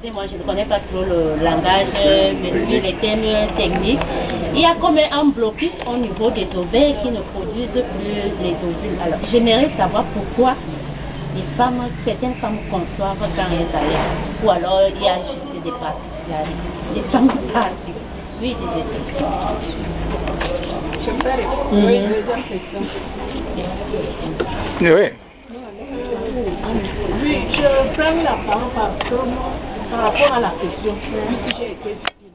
sais, moi je ne connais pas trop le langage, les termes techniques. Il y a comme un blocus au niveau des ovaires qui ne produisent plus les ovules. Alors, j'aimerais savoir pourquoi certaines femmes conçoivent quand elles allaient. Ou alors il y a juste des particularités. Les femmes particulières. Oui, désolé. Je peux répondre. Oui, deuxième question. Oui. Oui, je prends la parole par rapport à la question, puisque j'ai été victime.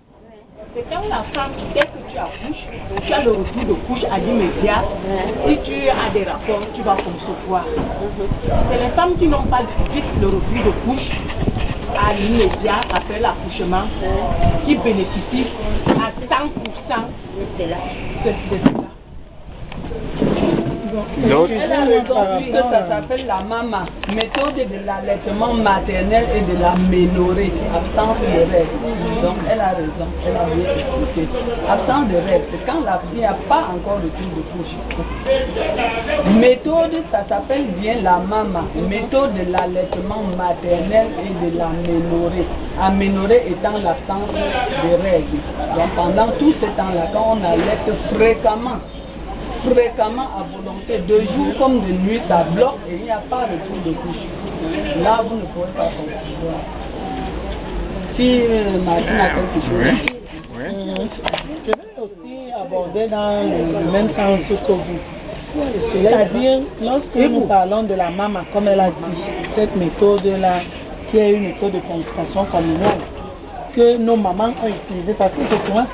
C'est quand la femme, dès que tu accouches, tu as le retour de couche à l'immédiat. Si tu as des rapports, tu vas concevoir. C'est les femmes qui n'ont pas vite le retour de couche à l'immédiat après l'accouchement qui bénéficient à 100% de cela. Elle a raison puisque ça s'appelle la MAMA, méthode de l'allaitement maternel et de la ménorrhée, absence de règles. Donc elle a raison, elle a bien expliqué. Absence de règles, c'est quand la fille n'a pas encore le tour de couche. Méthode, ça s'appelle bien la MAMA, méthode de l'allaitement maternel et de la ménorrhée. Aménorrhée étant l'absence de règles. Donc pendant tout ce temps-là, quand on allaite fréquemment à volonté, de jour comme de nuit, ça bloque et il n'y a pas de retour de couche. Là, vous ne pouvez pas concevoir. Si Martine a quelque chose. Je vais aussi aborder dans le même sens que vous. C'est-à-dire, lorsque nous parlons de la MAMA, comme elle a dit, cette méthode-là, qui est une méthode de consultation familiale, que nos mamans ont utilisée, parce que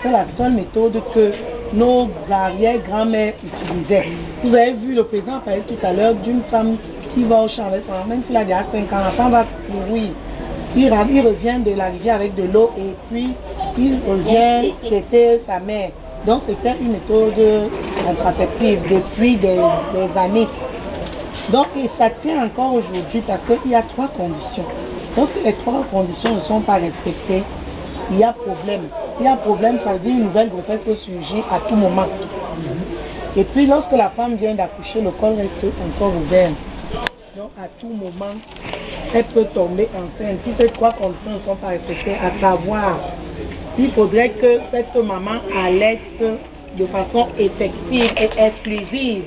c'est la seule méthode que nos arrière-grand-mères utilisaient. Vous avez vu le président parler tout à l'heure d'une femme qui va au champ avec son même s'il a déjà 5 ans, la femme va courir. Il revient de la rivière avec de l'eau et puis il revient chez sa mère. Donc c'était une méthode contraceptive depuis des années. Donc et ça tient encore aujourd'hui parce qu'il y a 3 conditions. Donc si les 3 conditions ne sont pas respectées, il y a problème. Il y a problème, ça veut dire une nouvelle grossesse peut surgir à tout moment. Et puis lorsque la femme vient d'accoucher, le col reste encore ouvert. Donc à tout moment, elle peut tomber enceinte. Si ces 3 conditions ne sont pas respectées, à savoir, il faudrait que cette maman allaite de façon effective et exclusive.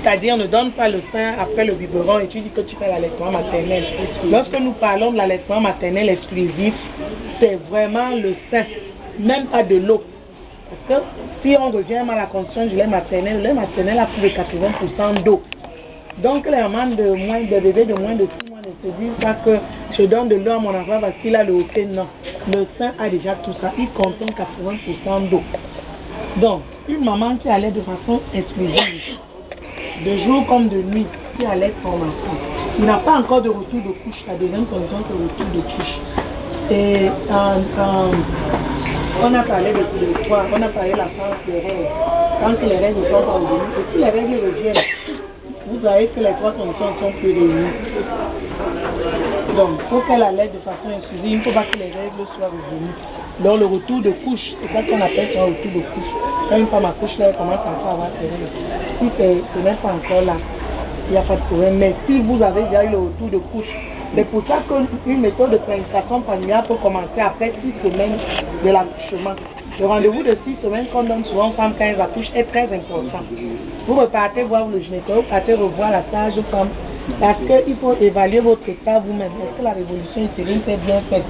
C'est-à-dire ne donne pas le sein après le biberon et tu dis que tu fais l'allaitement maternel. Lorsque nous parlons de l'allaitement maternel exclusif, c'est vraiment le sein, même pas de l'eau. Parce que si on revient à la condition du lait maternel, le lait maternel a plus de 80% d'eau. Donc les mamans des bébés de moins de 6 mois ne se disent pas que je donne de l'eau à mon enfant parce qu'il a le hockey. Non, le sein a déjà tout ça, il contient 80% d'eau. Donc, une maman qui allait de façon exclusive, de jour comme de nuit, qui allait son enfant, il n'a pas encore de retour de couche, la deuxième condition c'est le retour de couche. Et on a parlé de quoi? On a parlé de la phase des règles. Quand les règles ne sont pas revenues, et si les règles reviennent, vous voyez que les 3 conditions sont plus réunies. Donc, il faut qu'elle allait de façon exclusive, il ne faut pas que les règles soient revenues. Donc, le retour de couche, c'est ça qu'on appelle un retour de couche. Quand une femme accouche, là, elle commence à avoir ses règles. Si ce n'est pas encore là, il n'y a pas de problème. Mais si vous avez déjà eu le retour de couche, c'est pour ça qu'une méthode de planification familiale peut commencer après 6 semaines de l'accouchement. Le rendez-vous de 6 semaines qu'on donne souvent aux femmes quand elles accouchent est très important. Vous repartez voir le gynécologue, vous partez revoir la sage-femme, parce qu'il faut évaluer votre état vous-même. Est-ce que la révolution utérine est bien faite?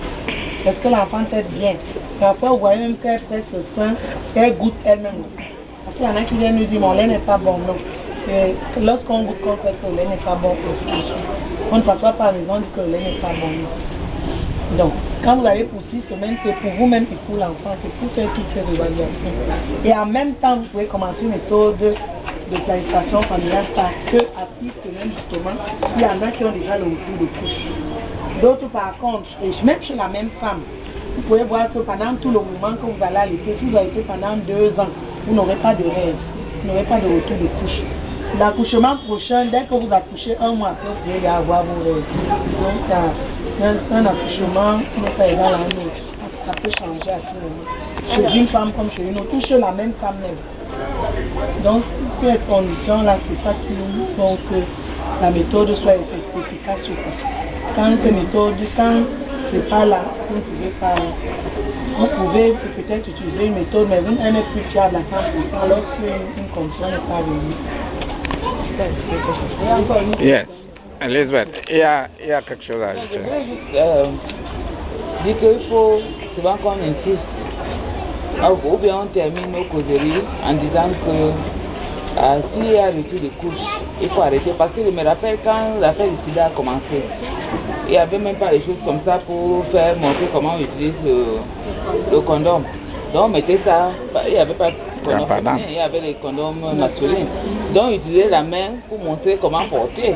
Est-ce que l'enfant est bien? Parfois, vous voyez même qu'elle presse le sein, qu'elle goûte elle-même. Parce qu'il y en a qui viennent nous dire, mon lait n'est pas bon. Non. Lorsqu'on goûte qu'on fait que le lait n'est pas bon, on ne passe pas par la maison, on dit que le lait n'est pas bon. Non. Donc, quand vous allez pour 6 semaines, c'est pour vous-même et pour l'enfant, c'est pour faire toutes ces évaluations. Et en même temps, vous pouvez commencer une méthode de planification familiale parce que à 6 semaines, justement, il y en a qui ont déjà le retour de couche. D'autres, par contre, et même chez la même femme, vous pouvez voir que pendant tout le moment que vous allez allaiter, si vous allaitez pendant 2 ans, vous n'aurez pas de rêve, vous n'aurez pas de retour de couche. L'accouchement prochain, dès que vous accouchez 1 mois après, vous pouvez avoir vos rêves. Donc, un accouchement qui n'est pas égal à un autre. Ça peut changer à tout moment. Chez une femme comme chez une autre, ou chez la même femme même. Donc, ces conditions-là, c'est ça qui font que la méthode soit efficace ou pas. Quand c'est pas là, vous ne pouvez pas. Vous pouvez peut-être utiliser une méthode, mais elle n'est plus fiable à 100% lorsqu'une condition n'est pas venue. Yes. Elizabeth, il y a quelque chose à ajouter. Je voulais juste dire qu'il faut souvent qu'on insiste, ou bien on termine nos causeries en disant que s'il y a retour de couche, il faut arrêter. Parce que je me rappelle quand l'affaire du sida a commencé, il n'y avait même pas des choses comme ça pour faire montrer comment on utilise le condom. Donc on mettait ça, il n'y avait pas de condom féminin, il y avait les condoms masculins. Donc on utilisait la main pour montrer comment porter.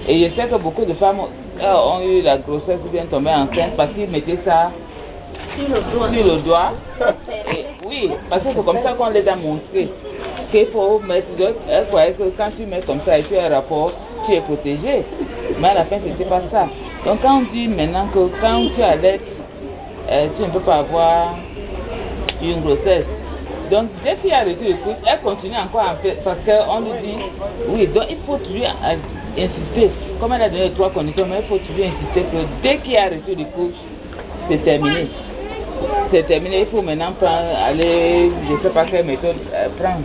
Et je sais que beaucoup de femmes ont eu la grossesse ou bien tombé enceinte parce qu'ils mettaient ça sur le doigt. Et, oui, parce que c'est comme ça qu'on les a montré. Qu'il faut mettre, elle croyait que quand tu mets comme ça et tu as un rapport, tu es protégé. Mais à la fin, c'était pas ça. Donc quand on dit maintenant que quand tu allaites, tu ne peux pas avoir une grossesse. Donc dès qu'il y a retour de couche, elle continue encore à faire parce qu'on lui dit, oui, donc il faut toujours insister. Comme elle a donné les 3 conditions, mais il faut toujours insister que dès qu'il y a retour de couche, c'est terminé. C'est terminé, il faut maintenant aller, je ne sais pas quelle méthode prendre.